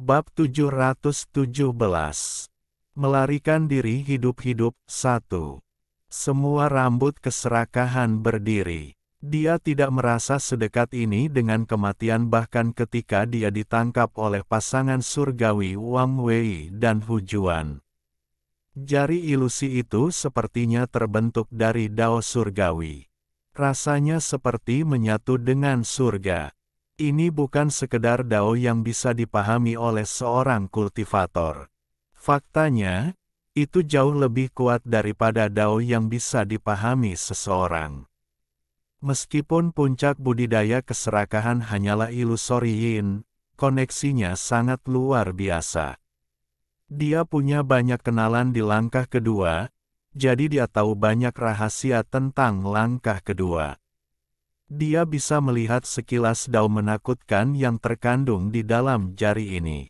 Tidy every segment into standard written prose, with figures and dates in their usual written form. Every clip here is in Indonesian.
Bab 717. Melarikan diri hidup-hidup. 1. Semua rambut keserakahan berdiri. Dia tidak merasa sedekat ini dengan kematian bahkan ketika dia ditangkap oleh pasangan surgawi Wang Wei dan Hu Juan. Jari ilusi itu sepertinya terbentuk dari dao surgawi. Rasanya seperti menyatu dengan surga. Ini bukan sekedar dao yang bisa dipahami oleh seorang kultivator. Faktanya, itu jauh lebih kuat daripada dao yang bisa dipahami seseorang. Meskipun puncak budidaya keserakahan hanyalah ilusori yin, koneksinya sangat luar biasa. Dia punya banyak kenalan di langkah kedua, jadi dia tahu banyak rahasia tentang langkah kedua. Dia bisa melihat sekilas dao menakutkan yang terkandung di dalam jari ini.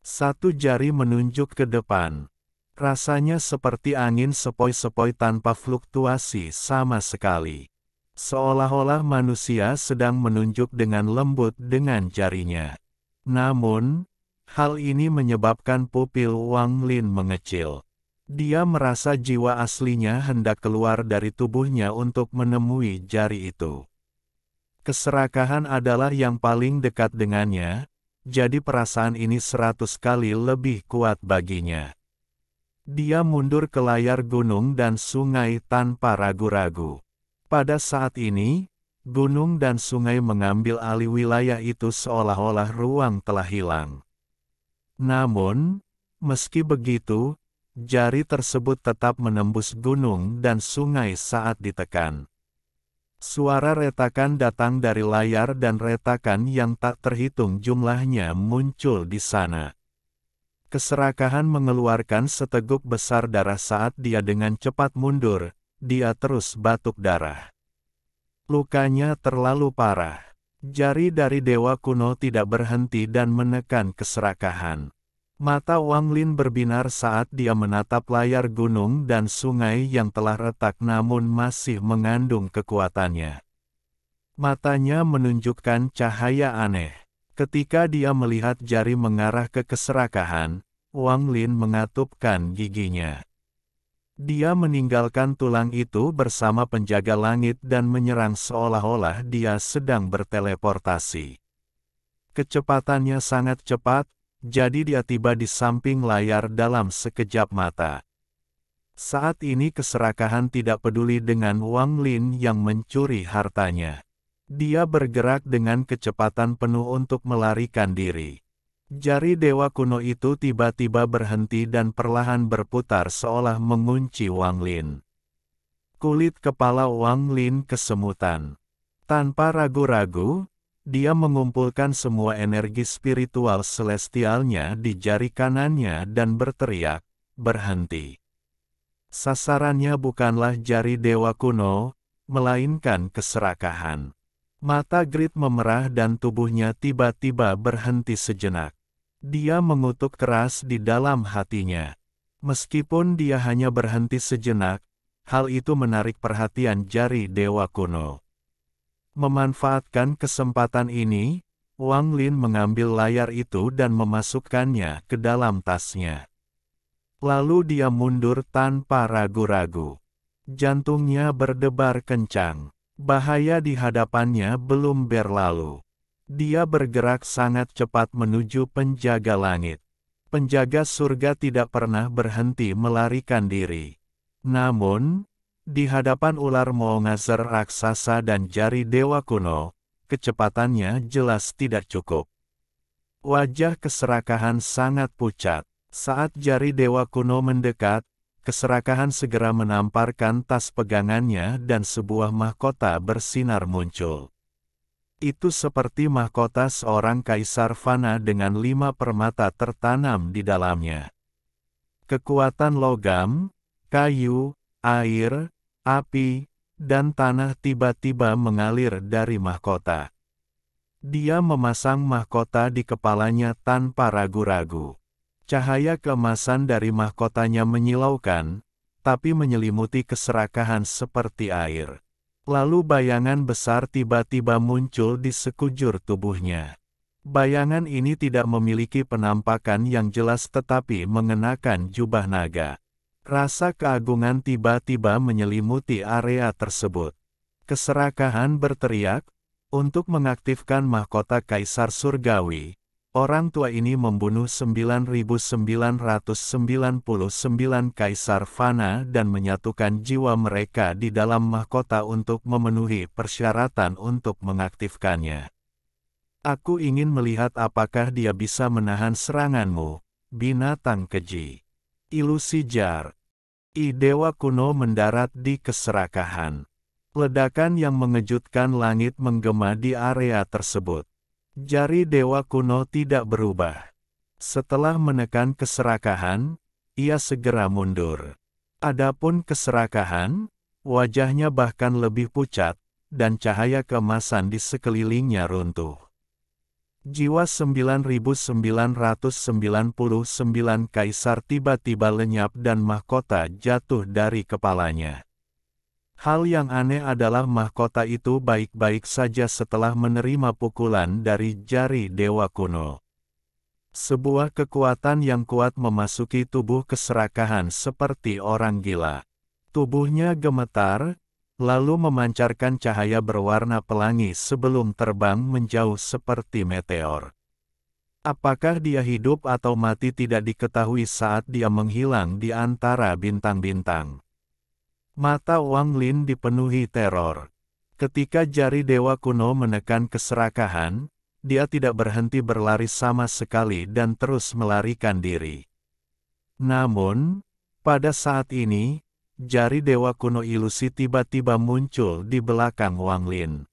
Satu jari menunjuk ke depan. Rasanya seperti angin sepoi-sepoi tanpa fluktuasi sama sekali. Seolah-olah manusia sedang menunjuk dengan lembut dengan jarinya. Namun, hal ini menyebabkan pupil Wang Lin mengecil. Dia merasa jiwa aslinya hendak keluar dari tubuhnya untuk menemui jari itu. Keserakahan adalah yang paling dekat dengannya, jadi perasaan ini 100 kali lebih kuat baginya. Dia mundur ke layar gunung dan sungai tanpa ragu-ragu. Pada saat ini, gunung dan sungai mengambil alih wilayah itu seolah-olah ruang telah hilang. Namun, meski begitu, jari tersebut tetap menembus gunung dan sungai saat ditekan. Suara retakan datang dari layar dan retakan yang tak terhitung jumlahnya muncul di sana. Keserakahan mengeluarkan seteguk besar darah saat dia dengan cepat mundur, dia terus batuk darah. Lukanya terlalu parah. Jari dari dewa kuno tidak berhenti dan menekan keserakahan. Mata Wang Lin berbinar saat dia menatap layar gunung dan sungai yang telah retak namun masih mengandung kekuatannya. Matanya menunjukkan cahaya aneh. Ketika dia melihat jari mengarah ke keserakahan, Wang Lin mengatupkan giginya. Dia meninggalkan tulang itu bersama penjaga langit dan menyerang seolah-olah dia sedang berteleportasi. Kecepatannya sangat cepat, jadi dia tiba di samping layar dalam sekejap mata. Saat ini keserakahan tidak peduli dengan Wang Lin yang mencuri hartanya. Dia bergerak dengan kecepatan penuh untuk melarikan diri. Jari dewa kuno itu tiba-tiba berhenti dan perlahan berputar seolah mengunci Wang Lin. Kulit kepala Wang Lin kesemutan. Tanpa ragu-ragu, dia mengumpulkan semua energi spiritual celestialnya di jari kanannya dan berteriak, "Berhenti!" Sasarannya bukanlah jari dewa kuno, melainkan keserakahan. Mata Grid memerah dan tubuhnya tiba-tiba berhenti sejenak. Dia mengutuk keras di dalam hatinya. Meskipun dia hanya berhenti sejenak, hal itu menarik perhatian jari dewa kuno. Memanfaatkan kesempatan ini, Wang Lin mengambil layar itu dan memasukkannya ke dalam tasnya. Lalu dia mundur tanpa ragu-ragu. Jantungnya berdebar kencang. Bahaya di hadapannya belum berlalu. Dia bergerak sangat cepat menuju penjaga langit. Penjaga surga tidak pernah berhenti melarikan diri. Namun, di hadapan ular Moongazer raksasa dan jari dewa kuno, kecepatannya jelas tidak cukup. Wajah keserakahan sangat pucat. Saat jari dewa kuno mendekat, keserakahan segera menamparkan tas pegangannya dan sebuah mahkota bersinar muncul. Itu seperti mahkota seorang kaisar fana dengan 5 permata tertanam di dalamnya. Kekuatan logam, kayu, air, api, dan tanah tiba-tiba mengalir dari mahkota. Dia memasang mahkota di kepalanya tanpa ragu-ragu. Cahaya keemasan dari mahkotanya menyilaukan, tapi menyelimuti keserakahan seperti air. Lalu bayangan besar tiba-tiba muncul di sekujur tubuhnya. Bayangan ini tidak memiliki penampakan yang jelas tetapi mengenakan jubah naga. Rasa keagungan tiba-tiba menyelimuti area tersebut. Keserakahan berteriak, untuk mengaktifkan mahkota Kaisar Surgawi, orang tua ini membunuh 9.999 Kaisar Fana dan menyatukan jiwa mereka di dalam mahkota untuk memenuhi persyaratan untuk mengaktifkannya. Aku ingin melihat apakah dia bisa menahan seranganmu, binatang keji. Ilusi jar. Dewa kuno mendarat di keserakahan. Ledakan yang mengejutkan langit menggema di area tersebut. Jari dewa kuno tidak berubah. Setelah menekan keserakahan, ia segera mundur. Adapun keserakahan, wajahnya bahkan lebih pucat, dan cahaya keemasan di sekelilingnya runtuh. Jiwa 9.999 kaisar tiba-tiba lenyap dan mahkota jatuh dari kepalanya. Hal yang aneh adalah mahkota itu baik-baik saja setelah menerima pukulan dari jari dewa kuno. Sebuah kekuatan yang kuat memasuki tubuh keserakahan seperti orang gila. Tubuhnya gemetar, lalu memancarkan cahaya berwarna pelangi sebelum terbang menjauh seperti meteor. Apakah dia hidup atau mati tidak diketahui saat dia menghilang di antara bintang-bintang. Mata Wang Lin dipenuhi teror. Ketika jari dewa kuno menekan keserakahan, dia tidak berhenti berlari sama sekali dan terus melarikan diri. Namun, pada saat ini, jari dewa kuno ilusi tiba-tiba muncul di belakang Wang Lin.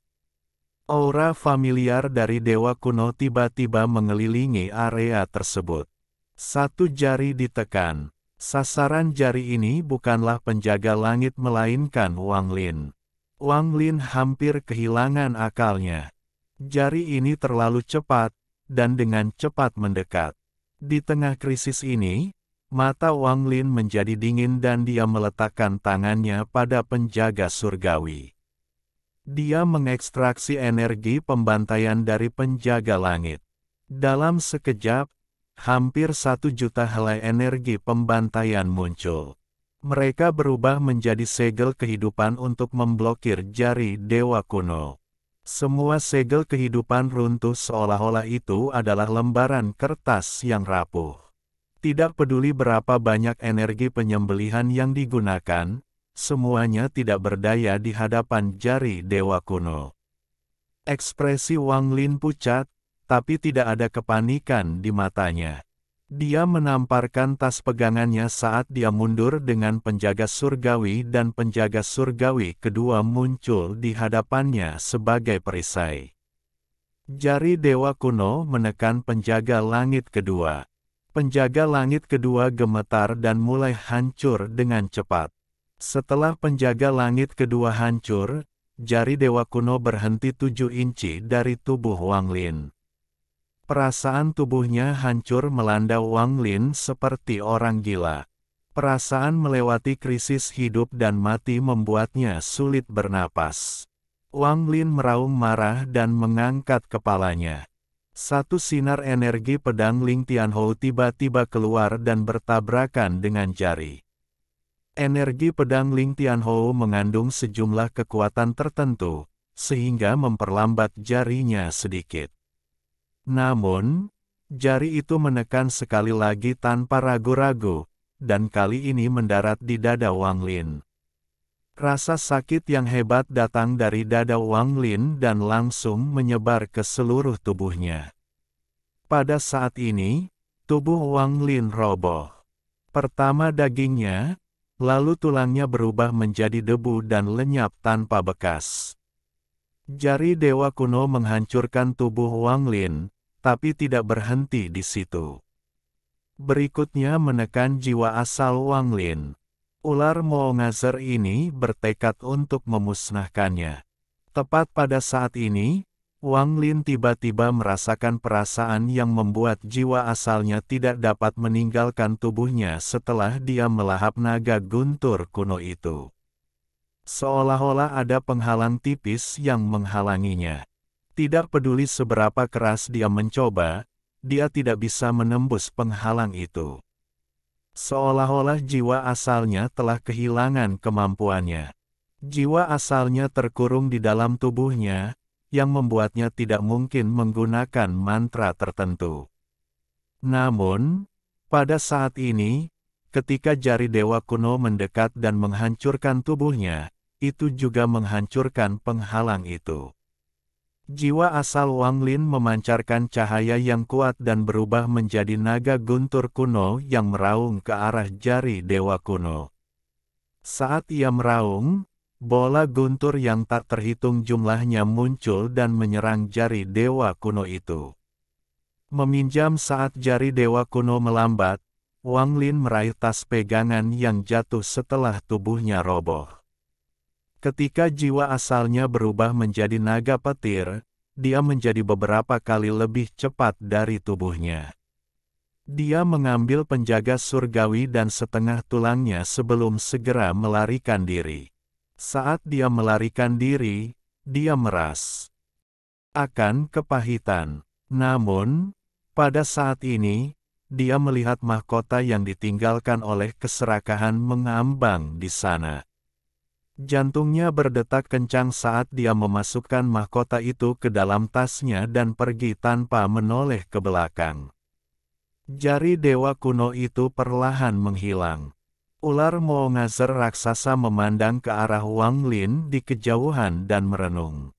Aura familiar dari dewa kuno tiba-tiba mengelilingi area tersebut. Satu jari ditekan. Sasaran jari ini bukanlah penjaga langit melainkan Wang Lin. Wang Lin hampir kehilangan akalnya. Jari ini terlalu cepat, dan dengan cepat mendekat. Di tengah krisis ini, mata Wang Lin menjadi dingin dan dia meletakkan tangannya pada penjaga surgawi. Dia mengekstraksi energi pembantaian dari penjaga langit. Dalam sekejap, hampir 1 juta helai energi pembantaian muncul. Mereka berubah menjadi segel kehidupan untuk memblokir jari dewa kuno. Semua segel kehidupan runtuh seolah-olah itu adalah lembaran kertas yang rapuh. Tidak peduli berapa banyak energi penyembelihan yang digunakan, semuanya tidak berdaya di hadapan jari dewa kuno. Ekspresi Wang Lin pucat, tapi tidak ada kepanikan di matanya. Dia menamparkan tas pegangannya saat dia mundur dengan penjaga surgawi dan penjaga surgawi kedua muncul di hadapannya sebagai perisai. Jari dewa kuno menekan penjaga langit kedua. Penjaga langit kedua gemetar dan mulai hancur dengan cepat. Setelah penjaga langit kedua hancur, jari dewa kuno berhenti 7 inci dari tubuh Wang Lin. Perasaan tubuhnya hancur melanda Wang Lin seperti orang gila. Perasaan melewati krisis hidup dan mati membuatnya sulit bernapas. Wang Lin meraung marah dan mengangkat kepalanya. Satu sinar energi pedang Ling Tianhou tiba-tiba keluar dan bertabrakan dengan jari. Energi pedang Ling Tianhou mengandung sejumlah kekuatan tertentu, sehingga memperlambat jarinya sedikit. Namun, jari itu menekan sekali lagi tanpa ragu-ragu, dan kali ini mendarat di dada Wang Lin. Rasa sakit yang hebat datang dari dada Wang Lin dan langsung menyebar ke seluruh tubuhnya. Pada saat ini, tubuh Wang Lin roboh. Pertama dagingnya, lalu tulangnya berubah menjadi debu dan lenyap tanpa bekas. Jari dewa kuno menghancurkan tubuh Wang Lin, tapi tidak berhenti di situ. Berikutnya menekan jiwa asal Wang Lin. Ular Moongazer ini bertekad untuk memusnahkannya. Tepat pada saat ini, Wang Lin tiba-tiba merasakan perasaan yang membuat jiwa asalnya tidak dapat meninggalkan tubuhnya setelah dia melahap naga guntur kuno itu. Seolah-olah ada penghalang tipis yang menghalanginya. Tidak peduli seberapa keras dia mencoba, dia tidak bisa menembus penghalang itu. Seolah-olah jiwa asalnya telah kehilangan kemampuannya. Jiwa asalnya terkurung di dalam tubuhnya, yang membuatnya tidak mungkin menggunakan mantra tertentu. Namun, pada saat ini, ketika jari dewa kuno mendekat dan menghancurkan tubuhnya, itu juga menghancurkan penghalang itu. Jiwa asal Wang Lin memancarkan cahaya yang kuat dan berubah menjadi naga guntur kuno yang meraung ke arah jari dewa kuno. Saat ia meraung, bola guntur yang tak terhitung jumlahnya muncul dan menyerang jari dewa kuno itu. Meminjam saat jari dewa kuno melambat, Wang Lin meraih tas pegangan yang jatuh setelah tubuhnya roboh. Ketika jiwa asalnya berubah menjadi naga petir, dia menjadi beberapa kali lebih cepat dari tubuhnya. Dia mengambil penjaga surgawi dan setengah tulangnya sebelum segera melarikan diri. Saat dia melarikan diri, dia meras akan kepahitan. Namun, pada saat ini, dia melihat mahkota yang ditinggalkan oleh keserakahan mengambang di sana. Jantungnya berdetak kencang saat dia memasukkan mahkota itu ke dalam tasnya dan pergi tanpa menoleh ke belakang. Jari dewa kuno itu perlahan menghilang. Ular Moongazer raksasa memandang ke arah Wang Lin di kejauhan dan merenung.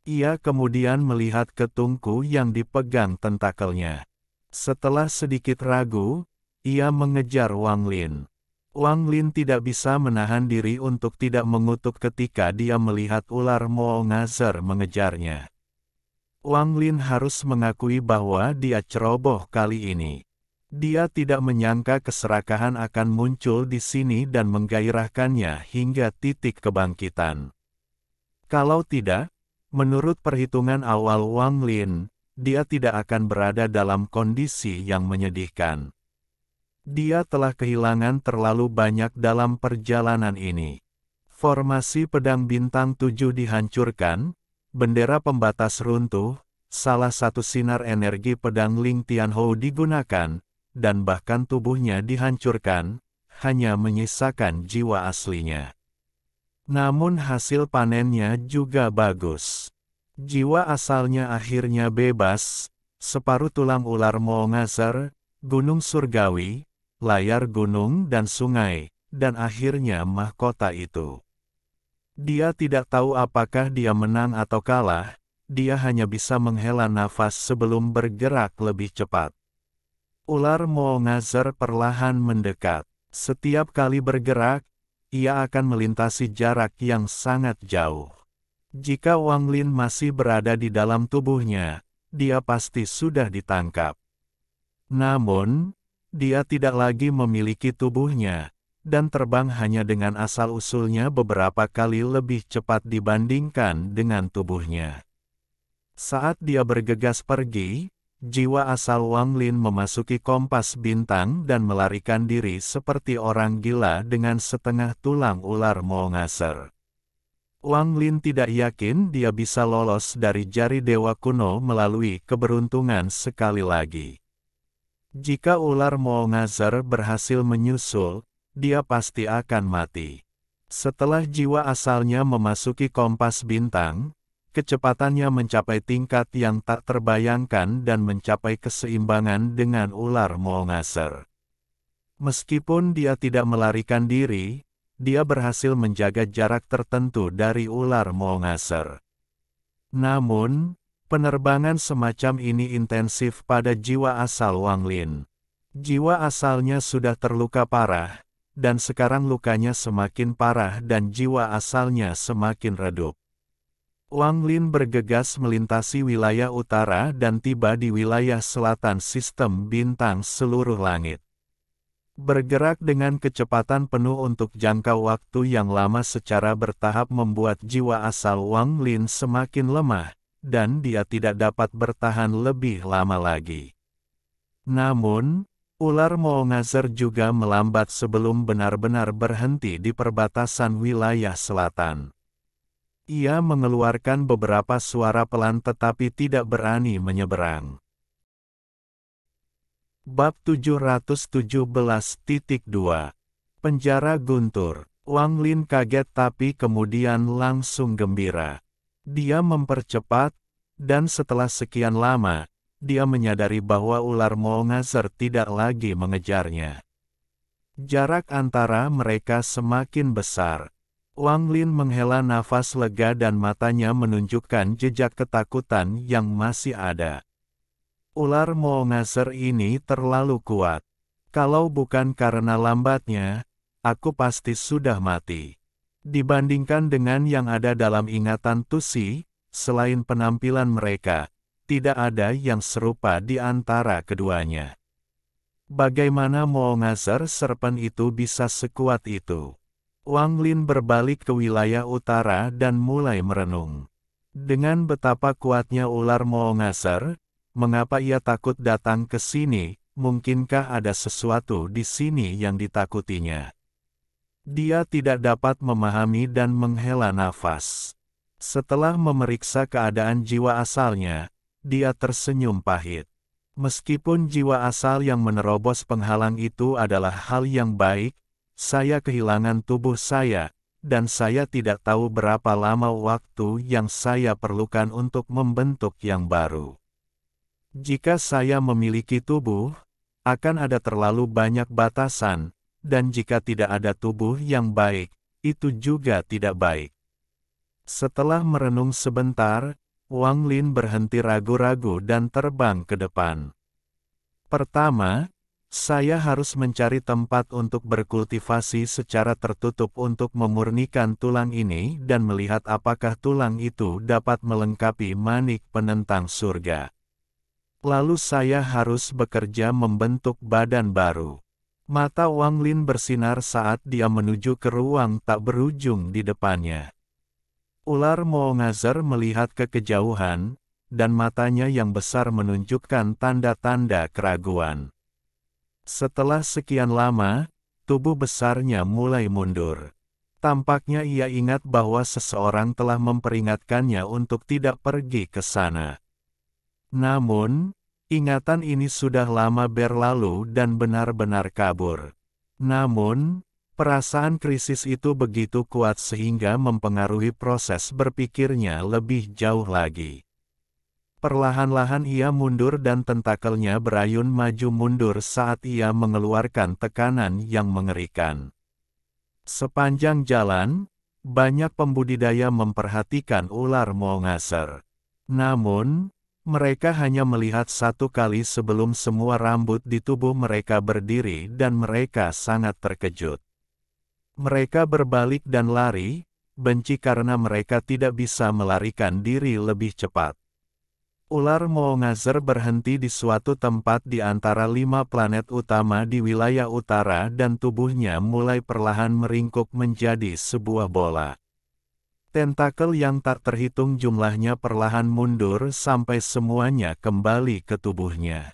Ia kemudian melihat ke tungku yang dipegang tentakelnya. Setelah sedikit ragu, ia mengejar Wang Lin. Wang Lin tidak bisa menahan diri untuk tidak mengutuk ketika dia melihat ular Moongazer mengejarnya. Wang Lin harus mengakui bahwa dia ceroboh kali ini. Dia tidak menyangka keserakahan akan muncul di sini dan menggairahkannya hingga titik kebangkitan. Kalau tidak, menurut perhitungan awal Wang Lin, dia tidak akan berada dalam kondisi yang menyedihkan. Dia telah kehilangan terlalu banyak dalam perjalanan ini. Formasi pedang bintang 7 dihancurkan, bendera pembatas runtuh, salah satu sinar energi pedang Ling Tianhou digunakan, dan bahkan tubuhnya dihancurkan, hanya menyisakan jiwa aslinya. Namun hasil panennya juga bagus. Jiwa asalnya akhirnya bebas, separuh tulang ular Moongazer, gunung surgawi, layar gunung dan sungai, dan akhirnya mahkota itu. Dia tidak tahu apakah dia menang atau kalah, dia hanya bisa menghela nafas sebelum bergerak lebih cepat. Ular Moongazer perlahan mendekat. Setiap kali bergerak, ia akan melintasi jarak yang sangat jauh. Jika Wang Lin masih berada di dalam tubuhnya, dia pasti sudah ditangkap. Namun, dia tidak lagi memiliki tubuhnya, dan terbang hanya dengan asal-usulnya beberapa kali lebih cepat dibandingkan dengan tubuhnya. Saat dia bergegas pergi, jiwa asal Wang Lin memasuki kompas bintang dan melarikan diri seperti orang gila dengan setengah tulang ular Moongazer. Wang Lin tidak yakin dia bisa lolos dari jari dewa kuno melalui keberuntungan sekali lagi. Jika ular Moongazer berhasil menyusul, dia pasti akan mati. Setelah jiwa asalnya memasuki kompas bintang, kecepatannya mencapai tingkat yang tak terbayangkan dan mencapai keseimbangan dengan ular Moongazer. Meskipun dia tidak melarikan diri, dia berhasil menjaga jarak tertentu dari ular Moongazer. Namun, penerbangan semacam ini intensif pada jiwa asal Wang Lin. Jiwa asalnya sudah terluka parah, dan sekarang lukanya semakin parah dan jiwa asalnya semakin redup. Wang Lin bergegas melintasi wilayah utara dan tiba di wilayah selatan sistem bintang seluruh langit. Bergerak dengan kecepatan penuh untuk jangka waktu yang lama secara bertahap membuat jiwa asal Wang Lin semakin lemah, dan dia tidak dapat bertahan lebih lama lagi. Namun, ular Moongazer juga melambat sebelum benar-benar berhenti di perbatasan wilayah selatan. Ia mengeluarkan beberapa suara pelan tetapi tidak berani menyeberang. Bab 717.2 Penjara Guntur. Wang Lin kaget tapi kemudian langsung gembira. Dia mempercepat, dan setelah sekian lama, dia menyadari bahwa ular Moongazer tidak lagi mengejarnya. Jarak antara mereka semakin besar. Wang Lin menghela nafas lega dan matanya menunjukkan jejak ketakutan yang masih ada. Ular Moongazer ini terlalu kuat. Kalau bukan karena lambatnya, aku pasti sudah mati. Dibandingkan dengan yang ada dalam ingatan Tusi, selain penampilan mereka, tidak ada yang serupa di antara keduanya. Bagaimana Moongazer serpent itu bisa sekuat itu? Wang Lin berbalik ke wilayah utara dan mulai merenung. Dengan betapa kuatnya ular Moongazer, mengapa ia takut datang ke sini? Mungkinkah ada sesuatu di sini yang ditakutinya? Dia tidak dapat memahami dan menghela nafas. Setelah memeriksa keadaan jiwa asalnya, dia tersenyum pahit. Meskipun jiwa asal yang menerobos penghalang itu adalah hal yang baik, saya kehilangan tubuh saya, dan saya tidak tahu berapa lama waktu yang saya perlukan untuk membentuk yang baru. Jika saya memiliki tubuh, akan ada terlalu banyak batasan, dan jika tidak ada tubuh yang baik, itu juga tidak baik. Setelah merenung sebentar, Wang Lin berhenti ragu-ragu dan terbang ke depan. Pertama, saya harus mencari tempat untuk berkultivasi secara tertutup untuk memurnikan tulang ini dan melihat apakah tulang itu dapat melengkapi manik penentang surga. Lalu saya harus bekerja membentuk badan baru. Mata Wang Lin bersinar saat dia menuju ke ruang tak berujung di depannya. Ular Moongazer melihat ke kejauhan, dan matanya yang besar menunjukkan tanda-tanda keraguan. Setelah sekian lama, tubuh besarnya mulai mundur. Tampaknya ia ingat bahwa seseorang telah memperingatkannya untuk tidak pergi ke sana. Namun, ingatan ini sudah lama berlalu dan benar-benar kabur. Namun, perasaan krisis itu begitu kuat sehingga mempengaruhi proses berpikirnya lebih jauh lagi. Perlahan-lahan ia mundur dan tentakelnya berayun maju mundur saat ia mengeluarkan tekanan yang mengerikan. Sepanjang jalan, banyak pembudidaya memperhatikan ular Moongazer. Namun, mereka hanya melihat satu kali sebelum semua rambut di tubuh mereka berdiri dan mereka sangat terkejut. Mereka berbalik dan lari, benci karena mereka tidak bisa melarikan diri lebih cepat. Ular Moongazer berhenti di suatu tempat di antara 5 planet utama di wilayah utara dan tubuhnya mulai perlahan meringkuk menjadi sebuah bola. Tentakel yang tak terhitung jumlahnya perlahan mundur sampai semuanya kembali ke tubuhnya.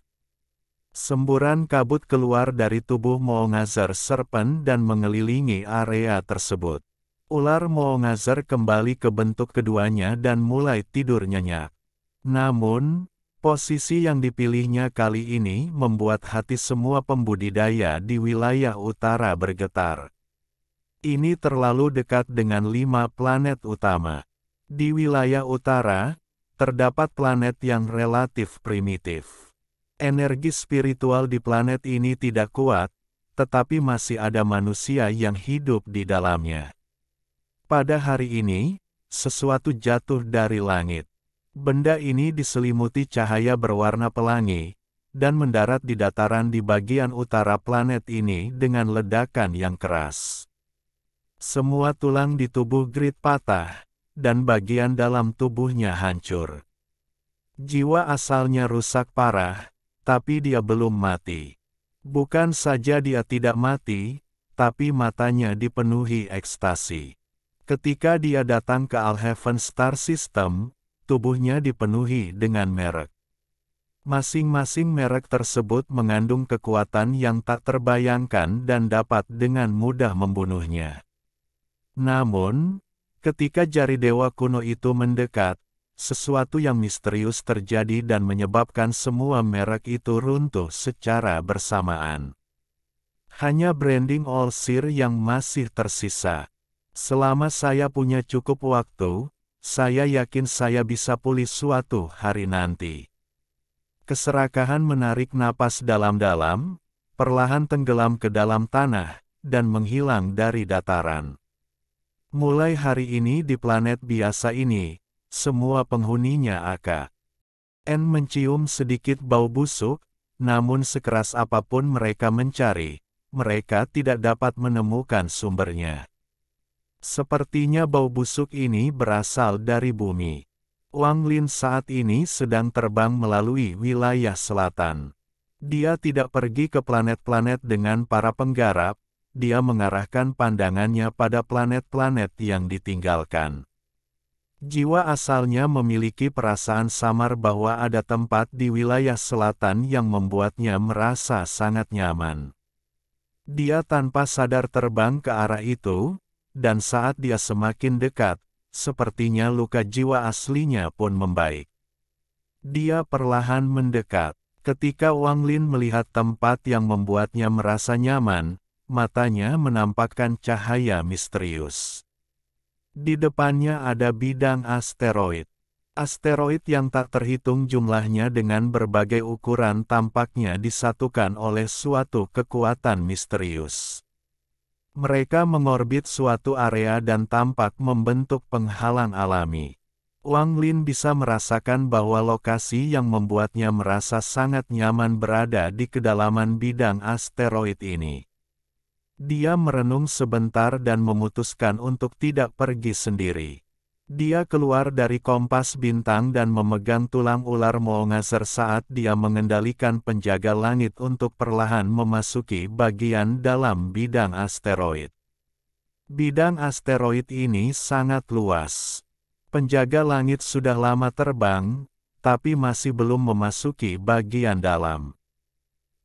Semburan kabut keluar dari tubuh Moongazer serpent dan mengelilingi area tersebut. Ular Moongazer kembali ke bentuk keduanya dan mulai tidur nyenyak. Namun, posisi yang dipilihnya kali ini membuat hati semua pembudidaya di wilayah utara bergetar. Ini terlalu dekat dengan 5 planet utama. Di wilayah utara, terdapat planet yang relatif primitif. Energi spiritual di planet ini tidak kuat, tetapi masih ada manusia yang hidup di dalamnya. Pada hari ini, sesuatu jatuh dari langit. Benda ini diselimuti cahaya berwarna pelangi, dan mendarat di dataran di bagian utara planet ini dengan ledakan yang keras. Semua tulang di tubuh Grid patah, dan bagian dalam tubuhnya hancur. Jiwa asalnya rusak parah, tapi dia belum mati. Bukan saja dia tidak mati, tapi matanya dipenuhi ekstasi. Ketika dia datang ke Alhaven Star System, tubuhnya dipenuhi dengan merek. Masing-masing merek tersebut mengandung kekuatan yang tak terbayangkan dan dapat dengan mudah membunuhnya. Namun, Ketika jari dewa kuno itu mendekat, sesuatu yang misterius terjadi dan menyebabkan semua merek itu runtuh secara bersamaan. Hanya branding All-Seer yang masih tersisa. Selama saya punya cukup waktu, saya yakin saya bisa pulih suatu hari nanti. Keserakahan menarik napas dalam-dalam, perlahan tenggelam ke dalam tanah, dan menghilang dari dataran. Mulai hari ini di planet biasa ini, semua penghuninya akan mencium sedikit bau busuk, namun sekeras apapun mereka mencari, mereka tidak dapat menemukan sumbernya. Sepertinya bau busuk ini berasal dari bumi. Wang Lin saat ini sedang terbang melalui wilayah selatan. Dia tidak pergi ke planet-planet dengan para penggarap, dia mengarahkan pandangannya pada planet-planet yang ditinggalkan. Jiwa asalnya memiliki perasaan samar bahwa ada tempat di wilayah selatan yang membuatnya merasa sangat nyaman. Dia tanpa sadar terbang ke arah itu, dan saat dia semakin dekat, sepertinya luka jiwa aslinya pun membaik. Dia perlahan mendekat. Ketika Wang Lin melihat tempat yang membuatnya merasa nyaman, matanya menampakkan cahaya misterius. Di depannya ada bidang asteroid. Asteroid yang tak terhitung jumlahnya dengan berbagai ukuran tampaknya disatukan oleh suatu kekuatan misterius. Mereka mengorbit suatu area dan tampak membentuk penghalang alami. Wang Lin bisa merasakan bahwa lokasi yang membuatnya merasa sangat nyaman berada di kedalaman bidang asteroid ini. Dia merenung sebentar dan memutuskan untuk tidak pergi sendiri. Dia keluar dari kompas bintang dan memegang tulang ular Molngazer saat dia mengendalikan penjaga langit untuk perlahan memasuki bagian dalam bidang asteroid. Bidang asteroid ini sangat luas. Penjaga langit sudah lama terbang, tapi masih belum memasuki bagian dalam.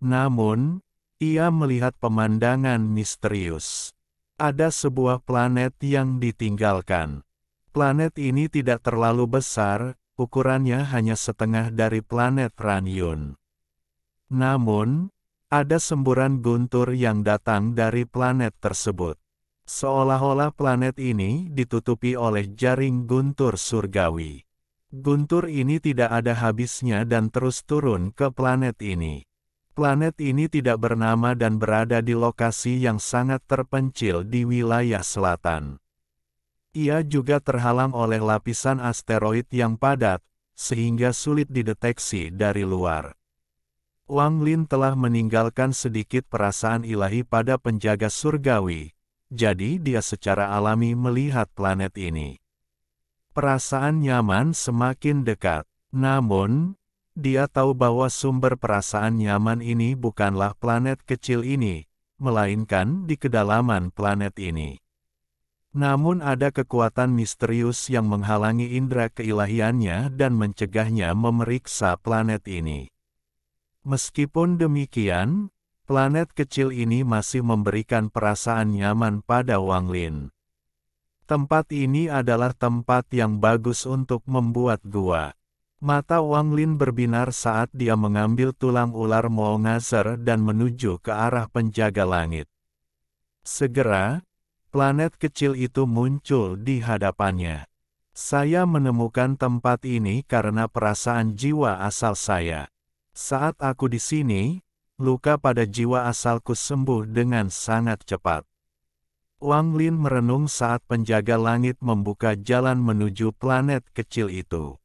Namun, ia melihat pemandangan misterius. Ada sebuah planet yang ditinggalkan. Planet ini tidak terlalu besar, ukurannya hanya setengah dari planet Ranyun. Namun, ada semburan guntur yang datang dari planet tersebut. Seolah-olah planet ini ditutupi oleh jaring guntur surgawi. Guntur ini tidak ada habisnya dan terus turun ke planet ini. Planet ini tidak bernama dan berada di lokasi yang sangat terpencil di wilayah selatan. Ia juga terhalang oleh lapisan asteroid yang padat, sehingga sulit dideteksi dari luar. Wang Lin telah meninggalkan sedikit perasaan ilahi pada penjaga surgawi, jadi dia secara alami melihat planet ini. Perasaan nyaman semakin dekat, namun, dia tahu bahwa sumber perasaan nyaman ini bukanlah planet kecil ini, melainkan di kedalaman planet ini. Namun ada kekuatan misterius yang menghalangi indera keilahiannya dan mencegahnya memeriksa planet ini. Meskipun demikian, planet kecil ini masih memberikan perasaan nyaman pada Wang Lin. Tempat ini adalah tempat yang bagus untuk membuat gua. Mata Wang Lin berbinar saat dia mengambil tulang ular Molngazer dan menuju ke arah penjaga langit. Segera, planet kecil itu muncul di hadapannya. Saya menemukan tempat ini karena perasaan jiwa asal saya. Saat aku di sini, luka pada jiwa asalku sembuh dengan sangat cepat. Wang Lin merenung saat penjaga langit membuka jalan menuju planet kecil itu.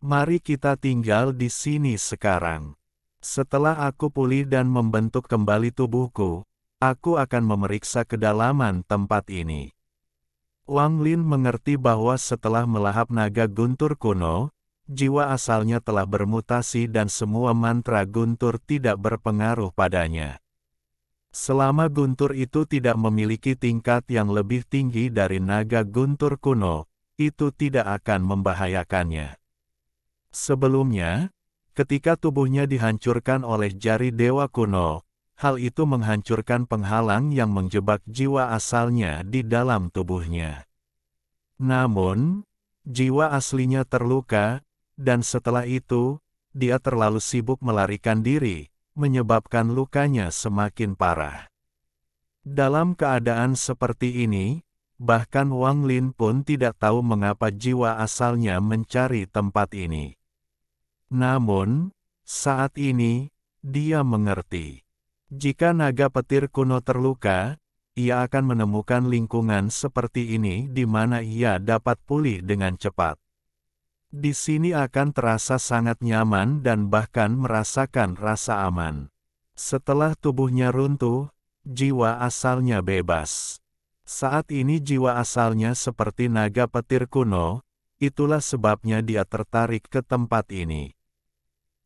Mari kita tinggal di sini sekarang. Setelah aku pulih dan membentuk kembali tubuhku, aku akan memeriksa kedalaman tempat ini. Wang Lin mengerti bahwa setelah melahap naga guntur kuno, jiwa asalnya telah bermutasi dan semua mantra guntur tidak berpengaruh padanya. Selama guntur itu tidak memiliki tingkat yang lebih tinggi dari naga guntur kuno, itu tidak akan membahayakannya. Sebelumnya, ketika tubuhnya dihancurkan oleh jari dewa kuno, hal itu menghancurkan penghalang yang menjebak jiwa asalnya di dalam tubuhnya. Namun, jiwa aslinya terluka, dan setelah itu, dia terlalu sibuk melarikan diri, menyebabkan lukanya semakin parah. Dalam keadaan seperti ini, bahkan Wang Lin pun tidak tahu mengapa jiwa asalnya mencari tempat ini. Namun, saat ini, dia mengerti. Jika naga petir kuno terluka, ia akan menemukan lingkungan seperti ini di mana ia dapat pulih dengan cepat. Di sini akan terasa sangat nyaman dan bahkan merasakan rasa aman. Setelah tubuhnya runtuh, jiwa asalnya bebas. Saat ini jiwa asalnya seperti naga petir kuno, itulah sebabnya dia tertarik ke tempat ini.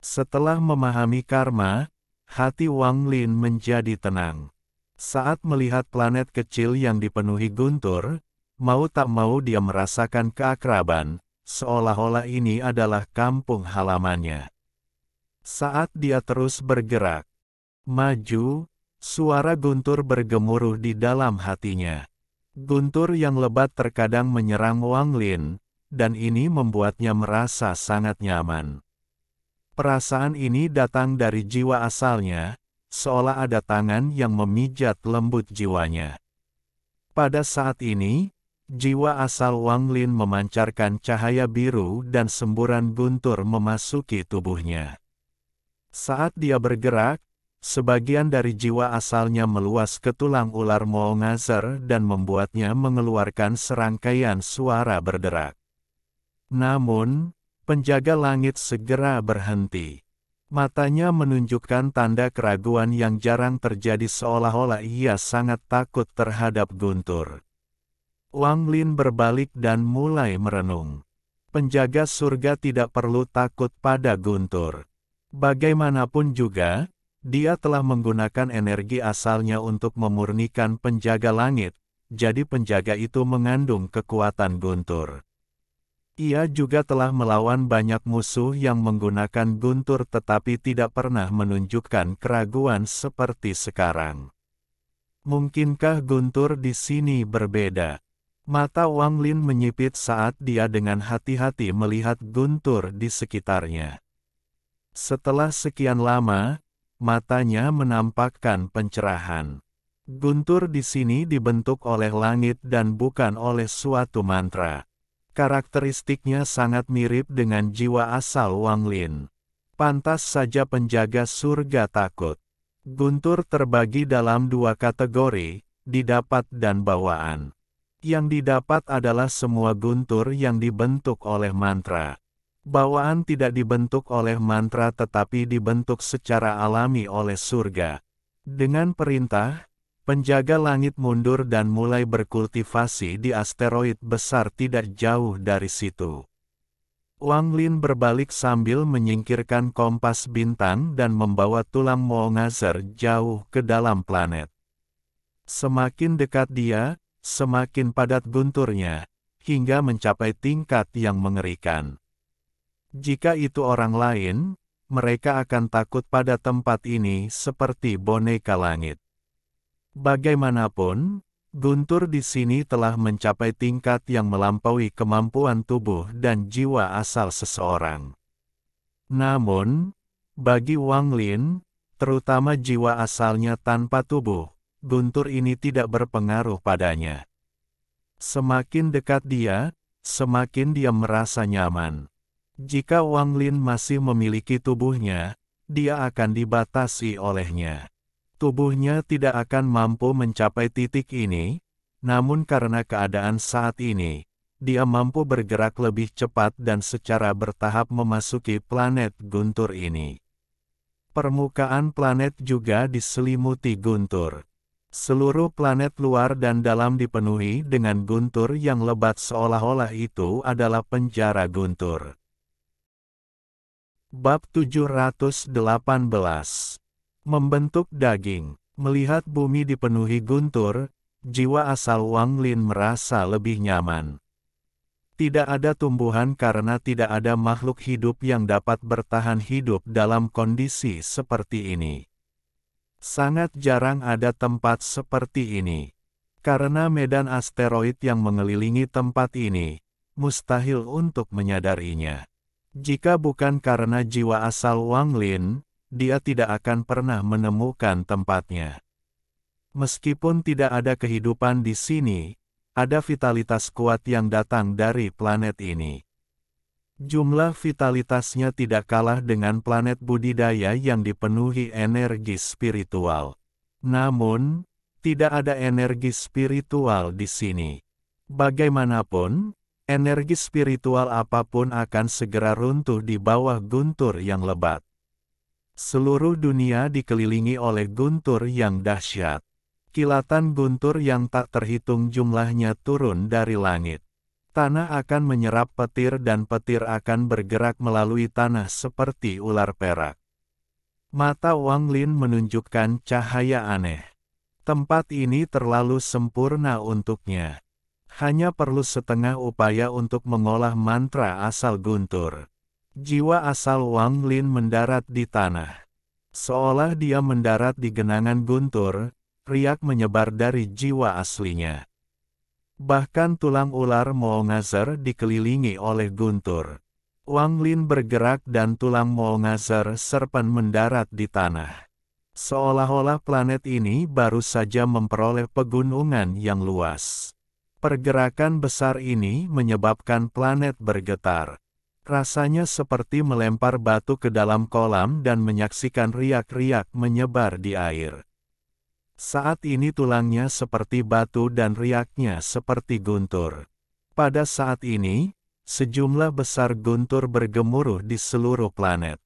Setelah memahami karma, hati Wang Lin menjadi tenang. Saat melihat planet kecil yang dipenuhi guntur, mau tak mau dia merasakan keakraban, seolah-olah ini adalah kampung halamannya. Saat dia terus bergerak, maju, suara guntur bergemuruh di dalam hatinya. Guntur yang lebat terkadang menyerang Wang Lin, dan ini membuatnya merasa sangat nyaman. Perasaan ini datang dari jiwa asalnya, seolah ada tangan yang memijat lembut jiwanya. Pada saat ini, jiwa asal Wang Lin memancarkan cahaya biru dan semburan guntur memasuki tubuhnya. Saat dia bergerak, sebagian dari jiwa asalnya meluas ke tulang ular Moongazer dan membuatnya mengeluarkan serangkaian suara berderak. Namun, penjaga langit segera berhenti. Matanya menunjukkan tanda keraguan yang jarang terjadi seolah-olah ia sangat takut terhadap guntur. Wang Lin berbalik dan mulai merenung. Penjaga surga tidak perlu takut pada guntur. Bagaimanapun juga, dia telah menggunakan energi asalnya untuk memurnikan penjaga langit, jadi penjaga itu mengandung kekuatan guntur. Ia juga telah melawan banyak musuh yang menggunakan guntur tetapi tidak pernah menunjukkan keraguan seperti sekarang. Mungkinkah guntur di sini berbeda? Mata Wang Lin menyipit saat dia dengan hati-hati melihat guntur di sekitarnya. Setelah sekian lama, matanya menampakkan pencerahan. Guntur di sini dibentuk oleh langit dan bukan oleh suatu mantra. Karakteristiknya sangat mirip dengan jiwa asal Wang Lin. Pantas saja penjaga surga takut. Guntur terbagi dalam dua kategori, didapat dan bawaan. Yang didapat adalah semua guntur yang dibentuk oleh mantra. Bawaan tidak dibentuk oleh mantra tetapi dibentuk secara alami oleh surga. Dengan perintah, penjaga langit mundur dan mulai berkultivasi di asteroid besar tidak jauh dari situ. Wang Lin berbalik sambil menyingkirkan kompas bintang dan membawa tulang Moongazer jauh ke dalam planet. Semakin dekat dia, semakin padat gunturnya, hingga mencapai tingkat yang mengerikan. Jika itu orang lain, mereka akan takut pada tempat ini seperti boneka langit. Bagaimanapun, guntur di sini telah mencapai tingkat yang melampaui kemampuan tubuh dan jiwa asal seseorang. Namun, bagi Wang Lin, terutama jiwa asalnya tanpa tubuh, guntur ini tidak berpengaruh padanya. Semakin dekat dia, semakin dia merasa nyaman. Jika Wang Lin masih memiliki tubuhnya, dia akan dibatasi olehnya. Tubuhnya tidak akan mampu mencapai titik ini, namun karena keadaan saat ini, dia mampu bergerak lebih cepat dan secara bertahap memasuki planet guntur ini. Permukaan planet juga diselimuti guntur. Seluruh planet luar dan dalam dipenuhi dengan guntur yang lebat seolah-olah itu adalah penjara guntur. Bab 718. Membentuk daging. Melihat bumi dipenuhi guntur, jiwa asal Wang Lin merasa lebih nyaman. Tidak ada tumbuhan karena tidak ada makhluk hidup yang dapat bertahan hidup dalam kondisi seperti ini. Sangat jarang ada tempat seperti ini. Karena medan asteroid yang mengelilingi tempat ini, mustahil untuk menyadarinya. Jika bukan karena jiwa asal Wang Lin, dia tidak akan pernah menemukan tempatnya. Meskipun tidak ada kehidupan di sini, ada vitalitas kuat yang datang dari planet ini. Jumlah vitalitasnya tidak kalah dengan planet budidaya yang dipenuhi energi spiritual. Namun, tidak ada energi spiritual di sini. Bagaimanapun, energi spiritual apapun akan segera runtuh di bawah guntur yang lebat. Seluruh dunia dikelilingi oleh guntur yang dahsyat. Kilatan guntur yang tak terhitung jumlahnya turun dari langit. Tanah akan menyerap petir dan petir akan bergerak melalui tanah seperti ular perak. Mata Wang Lin menunjukkan cahaya aneh. Tempat ini terlalu sempurna untuknya. Hanya perlu setengah upaya untuk mengolah mantra asal guntur. Jiwa asal Wang Lin mendarat di tanah. Seolah dia mendarat di genangan guntur, riak menyebar dari jiwa aslinya. Bahkan tulang ular Molngazer dikelilingi oleh guntur. Wang Lin bergerak dan tulang Molngazer serpent mendarat di tanah. Seolah-olah planet ini baru saja memperoleh pegunungan yang luas. Pergerakan besar ini menyebabkan planet bergetar. Rasanya seperti melempar batu ke dalam kolam dan menyaksikan riak-riak menyebar di air. Saat ini tulangnya seperti batu dan riaknya seperti guntur. Pada saat ini, sejumlah besar guntur bergemuruh di seluruh planet.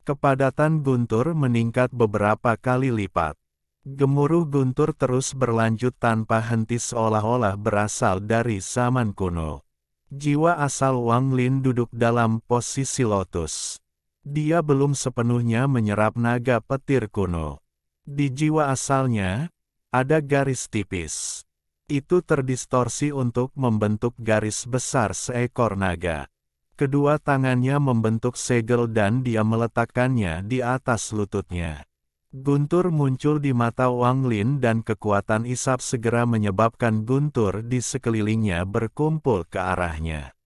Kepadatan guntur meningkat beberapa kali lipat. Gemuruh guntur terus berlanjut tanpa henti seolah-olah berasal dari zaman kuno. Jiwa asal Wang Lin duduk dalam posisi lotus. Dia belum sepenuhnya menyerap naga petir kuno. Di jiwa asalnya, ada garis tipis. Itu terdistorsi untuk membentuk garis besar seekor naga. Kedua tangannya membentuk segel dan dia meletakkannya di atas lututnya. Guntur muncul di mata Wang Lin dan kekuatan isap segera menyebabkan guntur di sekelilingnya berkumpul ke arahnya.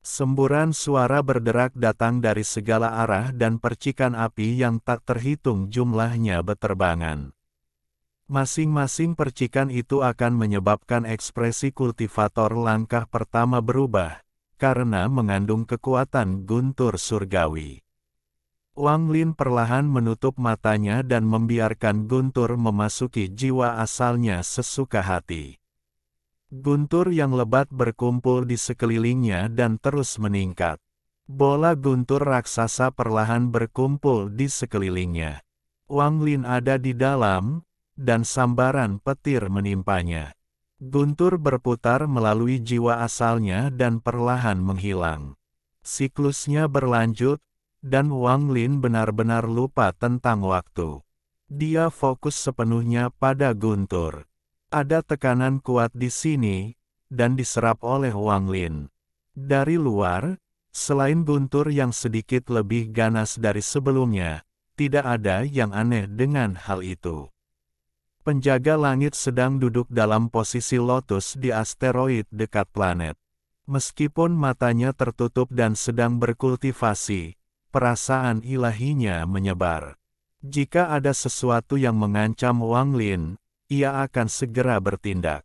Semburan suara berderak datang dari segala arah dan percikan api yang tak terhitung jumlahnya beterbangan. Masing-masing percikan itu akan menyebabkan ekspresi kultivator langkah pertama berubah, karena mengandung kekuatan guntur surgawi. Wang Lin perlahan menutup matanya dan membiarkan guntur memasuki jiwa asalnya sesuka hati. Guntur yang lebat berkumpul di sekelilingnya dan terus meningkat. Bola guntur raksasa perlahan berkumpul di sekelilingnya. Wang Lin ada di dalam, dan sambaran petir menimpanya. Guntur berputar melalui jiwa asalnya dan perlahan menghilang. Siklusnya berlanjut, dan Wang Lin benar-benar lupa tentang waktu. Dia fokus sepenuhnya pada guntur. Ada tekanan kuat di sini, dan diserap oleh Wang Lin. Dari luar, selain guntur yang sedikit lebih ganas dari sebelumnya, tidak ada yang aneh dengan hal itu. Penjaga langit sedang duduk dalam posisi lotus di asteroid dekat planet. Meskipun matanya tertutup dan sedang berkultivasi, perasaan ilahinya menyebar. Jika ada sesuatu yang mengancam Wang Lin, ia akan segera bertindak.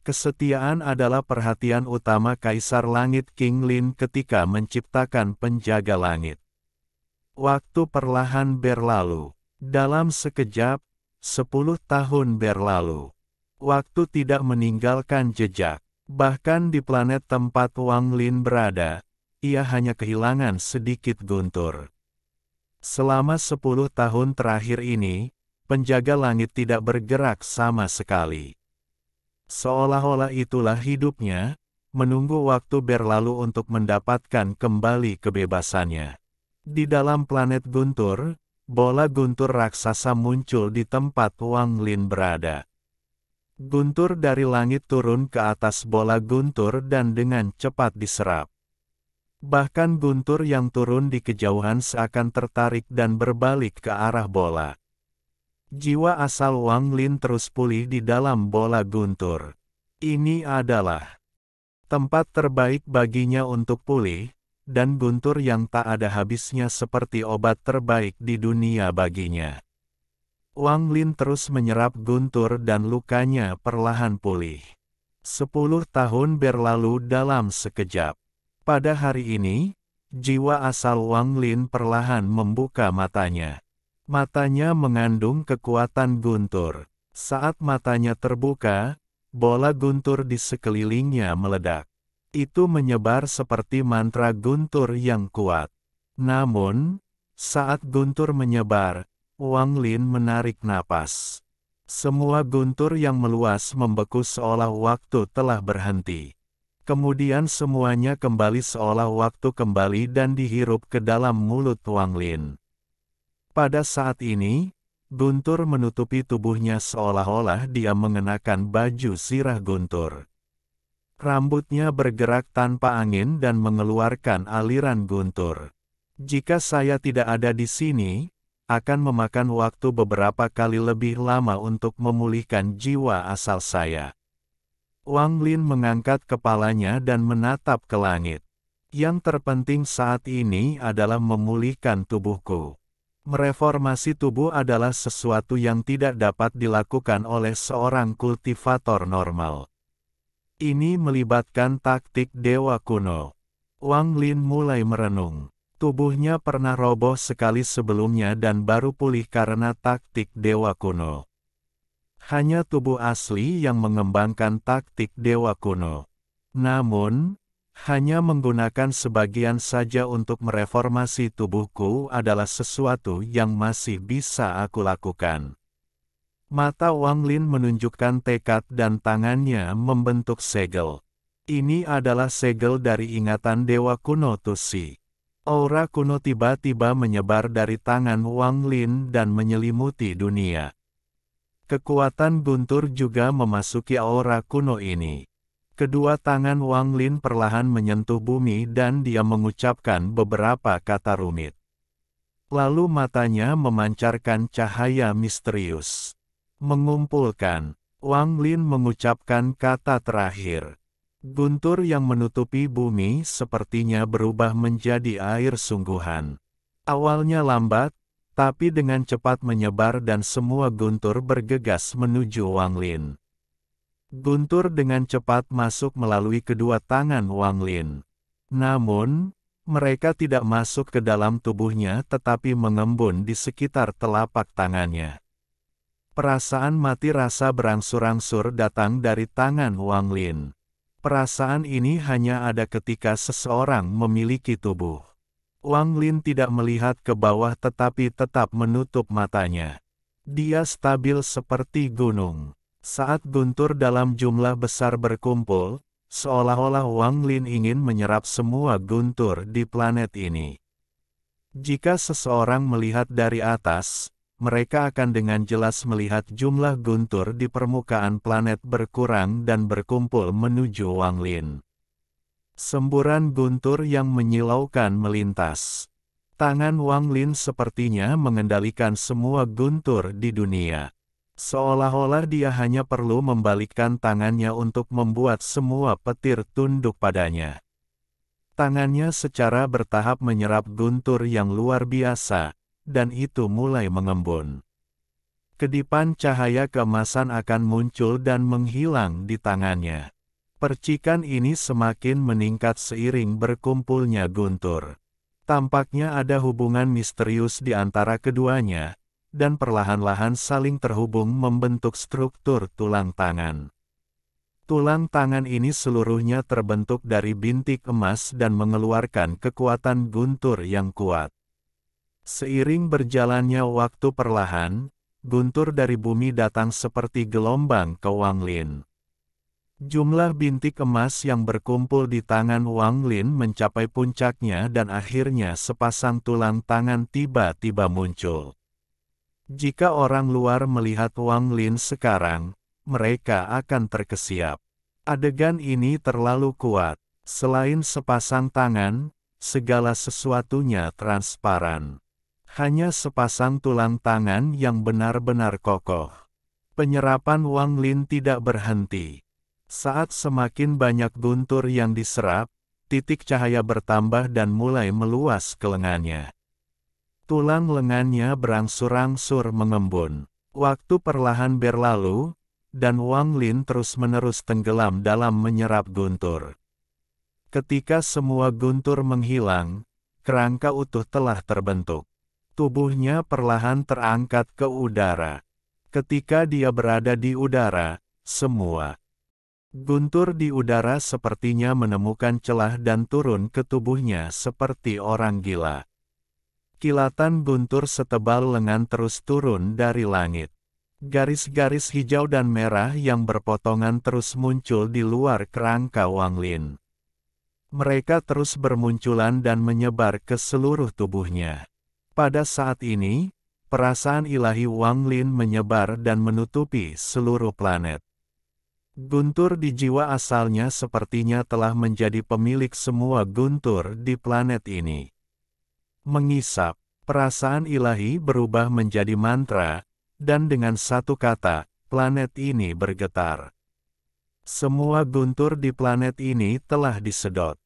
Kesetiaan adalah perhatian utama Kaisar Langit King Lin ketika menciptakan penjaga langit. Waktu perlahan berlalu. Dalam sekejap, 10 tahun berlalu. Waktu tidak meninggalkan jejak. Bahkan di planet tempat Wang Lin berada, ia hanya kehilangan sedikit guntur. Selama 10 tahun terakhir ini, penjaga langit tidak bergerak sama sekali. Seolah-olah itulah hidupnya, menunggu waktu berlalu untuk mendapatkan kembali kebebasannya. Di dalam planet guntur, bola guntur raksasa muncul di tempat Wang Lin berada. Guntur dari langit turun ke atas bola guntur dan dengan cepat diserap. Bahkan guntur yang turun di kejauhan seakan tertarik dan berbalik ke arah bola. Jiwa asal Wang Lin terus pulih di dalam bola guntur. Ini adalah tempat terbaik baginya untuk pulih, dan guntur yang tak ada habisnya seperti obat terbaik di dunia baginya. Wang Lin terus menyerap guntur dan lukanya perlahan pulih. 10 tahun berlalu dalam sekejap. Pada hari ini, jiwa asal Wang Lin perlahan membuka matanya. Matanya mengandung kekuatan guntur. Saat matanya terbuka, bola guntur di sekelilingnya meledak. Itu menyebar seperti mantra guntur yang kuat. Namun, saat guntur menyebar, Wang Lin menarik napas. Semua guntur yang meluas membeku seolah waktu telah berhenti. Kemudian semuanya kembali seolah waktu kembali dan dihirup ke dalam mulut Wang Lin. Pada saat ini, guntur menutupi tubuhnya seolah-olah dia mengenakan baju sirah guntur. Rambutnya bergerak tanpa angin dan mengeluarkan aliran guntur. Jika saya tidak ada di sini, akan memakan waktu beberapa kali lebih lama untuk memulihkan jiwa asal saya. Wang Lin mengangkat kepalanya dan menatap ke langit. Yang terpenting saat ini adalah memulihkan tubuhku. Mereformasi tubuh adalah sesuatu yang tidak dapat dilakukan oleh seorang kultivator normal. Ini melibatkan taktik dewa kuno. Wang Lin mulai merenung. Tubuhnya pernah roboh sekali sebelumnya dan baru pulih karena taktik dewa kuno. Hanya tubuh asli yang mengembangkan taktik dewa kuno. Namun, hanya menggunakan sebagian saja untuk mereformasi tubuhku adalah sesuatu yang masih bisa aku lakukan. Mata Wang Lin menunjukkan tekad dan tangannya membentuk segel. Ini adalah segel dari ingatan dewa kuno Tusi. Aura kuno tiba-tiba menyebar dari tangan Wang Lin dan menyelimuti dunia. Kekuatan guntur juga memasuki aura kuno ini. Kedua tangan Wang Lin perlahan menyentuh bumi dan dia mengucapkan beberapa kata rumit. Lalu matanya memancarkan cahaya misterius. Mengumpulkan, Wang Lin mengucapkan kata terakhir. Guntur yang menutupi bumi sepertinya berubah menjadi air sungguhan. Awalnya lambat, tapi dengan cepat menyebar dan semua guntur bergegas menuju Wang Lin. Guntur dengan cepat masuk melalui kedua tangan Wang Lin. Namun, mereka tidak masuk ke dalam tubuhnya tetapi mengembun di sekitar telapak tangannya. Perasaan mati rasa berangsur-angsur datang dari tangan Wang Lin. Perasaan ini hanya ada ketika seseorang memiliki tubuh. Wang Lin tidak melihat ke bawah tetapi tetap menutup matanya. Dia stabil seperti gunung. Saat guntur dalam jumlah besar berkumpul, seolah-olah Wang Lin ingin menyerap semua guntur di planet ini. Jika seseorang melihat dari atas, mereka akan dengan jelas melihat jumlah guntur di permukaan planet berkurang dan berkumpul menuju Wang Lin. Semburan guntur yang menyilaukan melintas. Tangan Wang Lin sepertinya mengendalikan semua guntur di dunia. Seolah-olah dia hanya perlu membalikkan tangannya untuk membuat semua petir tunduk padanya. Tangannya secara bertahap menyerap guntur yang luar biasa, dan itu mulai mengembun. Kedipan cahaya keemasan akan muncul dan menghilang di tangannya. Percikan ini semakin meningkat seiring berkumpulnya guntur. Tampaknya ada hubungan misterius di antara keduanya, dan perlahan-lahan saling terhubung membentuk struktur tulang tangan. Tulang tangan ini seluruhnya terbentuk dari bintik emas dan mengeluarkan kekuatan guntur yang kuat. Seiring berjalannya waktu perlahan, guntur dari bumi datang seperti gelombang ke Wang Lin. Jumlah bintik emas yang berkumpul di tangan Wang Lin mencapai puncaknya dan akhirnya sepasang tulang tangan tiba-tiba muncul. Jika orang luar melihat Wang Lin sekarang, mereka akan terkesiap. Adegan ini terlalu kuat. Selain sepasang tangan, segala sesuatunya transparan. Hanya sepasang tulang tangan yang benar-benar kokoh. Penyerapan Wang Lin tidak berhenti. Saat semakin banyak guntur yang diserap, titik cahaya bertambah dan mulai meluas ke lengannya. Tulang lengannya berangsur-angsur mengembun. Waktu perlahan berlalu, dan Wang Lin terus-menerus tenggelam dalam menyerap guntur. Ketika semua guntur menghilang, kerangka utuh telah terbentuk. Tubuhnya perlahan terangkat ke udara. Ketika dia berada di udara, semua guntur di udara sepertinya menemukan celah dan turun ke tubuhnya seperti orang gila. Kilatan guntur setebal lengan terus turun dari langit. Garis-garis hijau dan merah yang berpotongan terus muncul di luar kerangka Wang Lin. Mereka terus bermunculan dan menyebar ke seluruh tubuhnya. Pada saat ini, perasaan ilahi Wang Lin menyebar dan menutupi seluruh planet. Guntur di jiwa asalnya sepertinya telah menjadi pemilik semua guntur di planet ini. Mengisap, perasaan ilahi berubah menjadi mantra, dan dengan satu kata, planet ini bergetar. Semua guntur di planet ini telah disedot.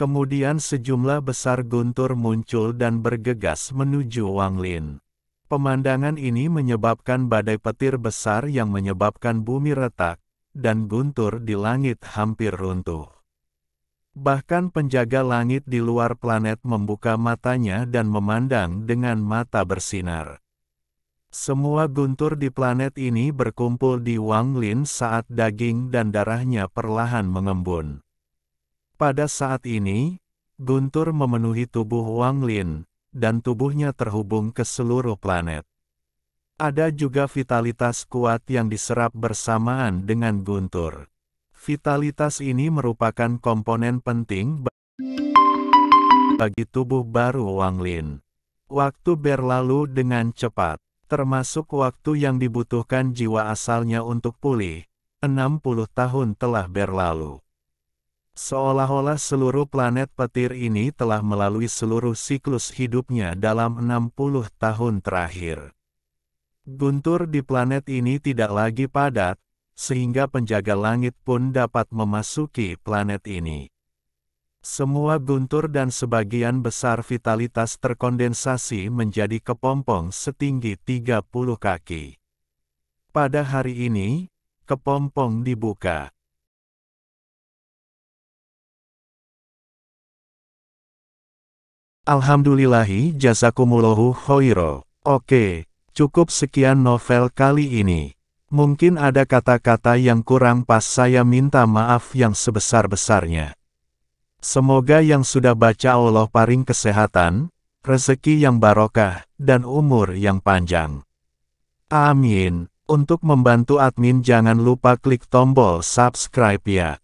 Kemudian sejumlah besar guntur muncul dan bergegas menuju Wang Lin. Pemandangan ini menyebabkan badai petir besar yang menyebabkan bumi retak, dan guntur di langit hampir runtuh. Bahkan penjaga langit di luar planet membuka matanya dan memandang dengan mata bersinar. Semua guntur di planet ini berkumpul di Wang Lin saat daging dan darahnya perlahan mengembun. Pada saat ini, guntur memenuhi tubuh Wang Lin, dan tubuhnya terhubung ke seluruh planet. Ada juga vitalitas kuat yang diserap bersamaan dengan guntur. Vitalitas ini merupakan komponen penting bagi tubuh baru Wang Lin. Waktu berlalu dengan cepat, termasuk waktu yang dibutuhkan jiwa asalnya untuk pulih. 60 tahun telah berlalu. Seolah-olah seluruh planet petir ini telah melalui seluruh siklus hidupnya dalam 60 tahun terakhir. Guntur di planet ini tidak lagi padat, sehingga penjaga langit pun dapat memasuki planet ini. Semua guntur dan sebagian besar vitalitas terkondensasi menjadi kepompong setinggi 30 kaki. Pada hari ini, kepompong dibuka. Alhamdulillahi jazakumullahu khairo. Oke, cukup sekian novel kali ini. Mungkin ada kata-kata yang kurang pas, saya minta maaf yang sebesar-besarnya. Semoga yang sudah baca Allah paring kesehatan, rezeki yang barokah, dan umur yang panjang. Amin. Untuk membantu admin jangan lupa klik tombol subscribe ya.